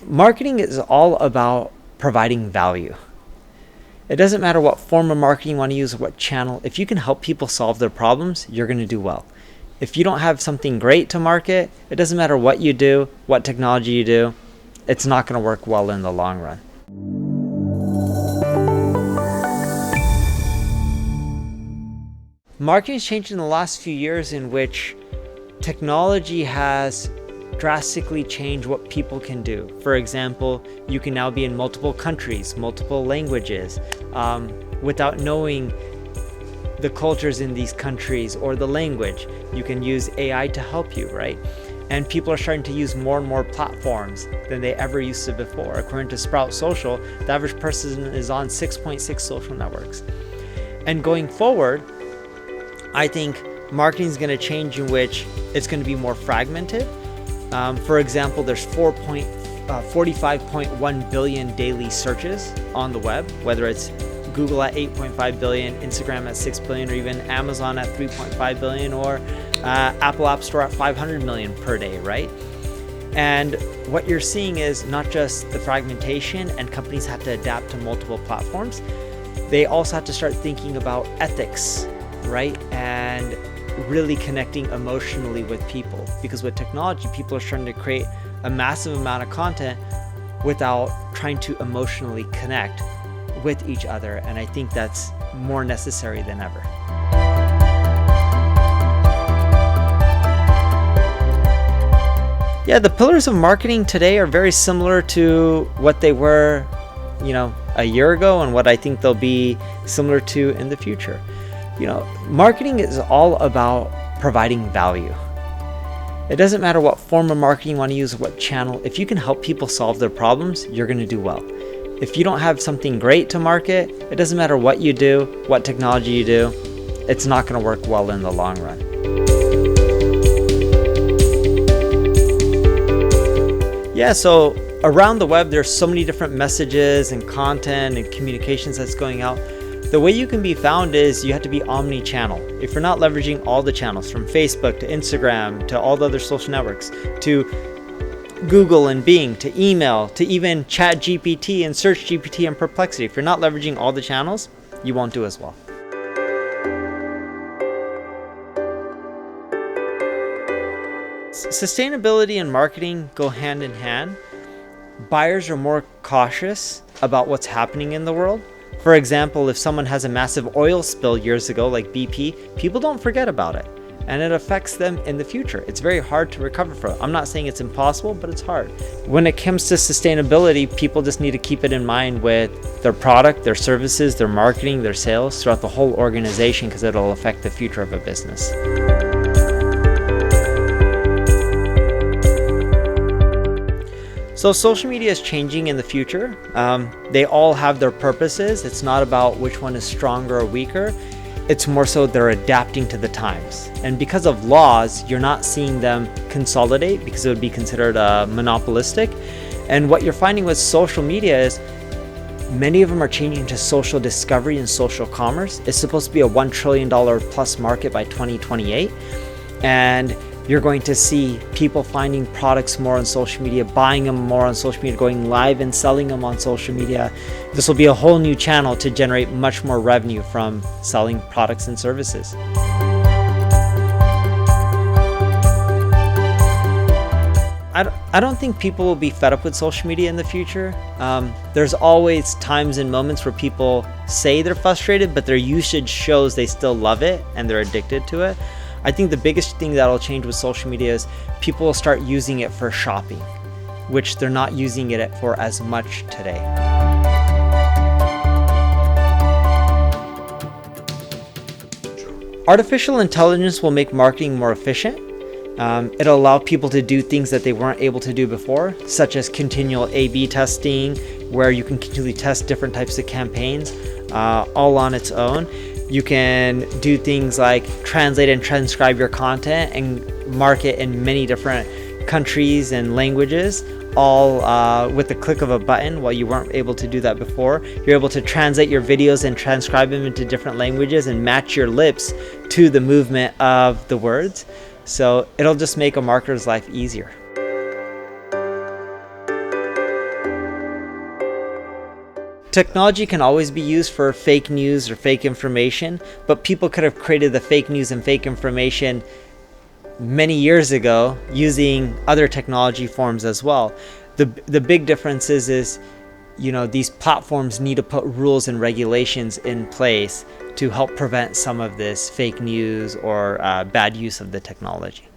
Marketing is all about providing value. It doesn't matter what form of marketing you want to use or what channel. If you can help people solve their problems, you're going to do well. If you don't have something great to market, it doesn't matter what you do, what technology you do, it's not going to work well in the long run. Marketing has changed in the last few years, in which technology has drastically changed what people can do. For example, you can now be in multiple countries, multiple languages, without knowing the cultures in these countries or the language. You can use AI to help you, right? And people are starting to use more and more platforms than they ever used to before. According to Sprout Social, the average person is on 6.6 social networks. And going forward, I think marketing is going to change in which it's going to be more fragmented. For example, there's 45.1 billion daily searches on the web, whether it's Google at 8.5 billion, Instagram at 6 billion, or even Amazon at 3.5 billion, or Apple App Store at 500 million per day, right? And what you're seeing is not just the fragmentation and companies have to adapt to multiple platforms, they also have to start thinking about ethics, right? And really connecting emotionally with people, because with technology, people are starting to create a massive amount of content without trying to emotionally connect with each other. And I think that's more necessary than ever. Yeah, the pillars of marketing today are very similar to what they were, a year ago, and what I think they'll be similar to in the future. Marketing is all about providing value. It doesn't matter what form of marketing you want to use or what channel. If you can help people solve their problems, you're going to do well. If you don't have something great to market, it doesn't matter what you do, what technology you do, it's not going to work well in the long run. Yeah, so around the web, there's so many different messages and content and communications that's going out. The way you can be found is you have to be omni-channel. If you're not leveraging all the channels, from Facebook to Instagram to all the other social networks, to Google and Bing, to email, to even Chat GPT and Search GPT and Perplexity, if you're not leveraging all the channels, you won't do as well. Sustainability and marketing go hand in hand. Buyers are more cautious about what's happening in the world. For example, if someone has a massive oil spill years ago, like BP, people don't forget about it, and it affects them in the future. It's very hard to recover from it. I'm not saying it's impossible, but it's hard. When it comes to sustainability, people just need to keep it in mind with their product, their services, their marketing, their sales throughout the whole organization, because it'll affect the future of a business. So social media is changing in the future. They all have their purposes. It's not about which one is stronger or weaker. It's more so they're adapting to the times. And because of laws, you're not seeing them consolidate, because it would be considered monopolistic. And what you're finding with social media is many of them are changing to social discovery and social commerce. It's supposed to be a $1 trillion plus market by 2028. And you're going to see people finding products more on social media, buying them more on social media, going live and selling them on social media. This will be a whole new channel to generate much more revenue from selling products and services. I don't think people will be fed up with social media in the future. There's always times and moments where people say they're frustrated, but their usage shows they still love it and they're addicted to it. I think the biggest thing that'll change with social media is people will start using it for shopping, which they're not using it for as much today. Artificial intelligence will make marketing more efficient. It'll allow people to do things that they weren't able to do before, such as continual A/B testing, where you can continually test different types of campaigns all on its own. You can do things like translate and transcribe your content and market in many different countries and languages, all with the click of a button, while you weren't able to do that before. You're able to translate your videos and transcribe them into different languages and match your lips to the movement of the words. So it'll just make a marketer's life easier. Technology can always be used for fake news or fake information, but people could have created the fake news and fake information many years ago using other technology forms as well. The big difference is these platforms need to put rules and regulations in place to help prevent some of this fake news or bad use of the technology.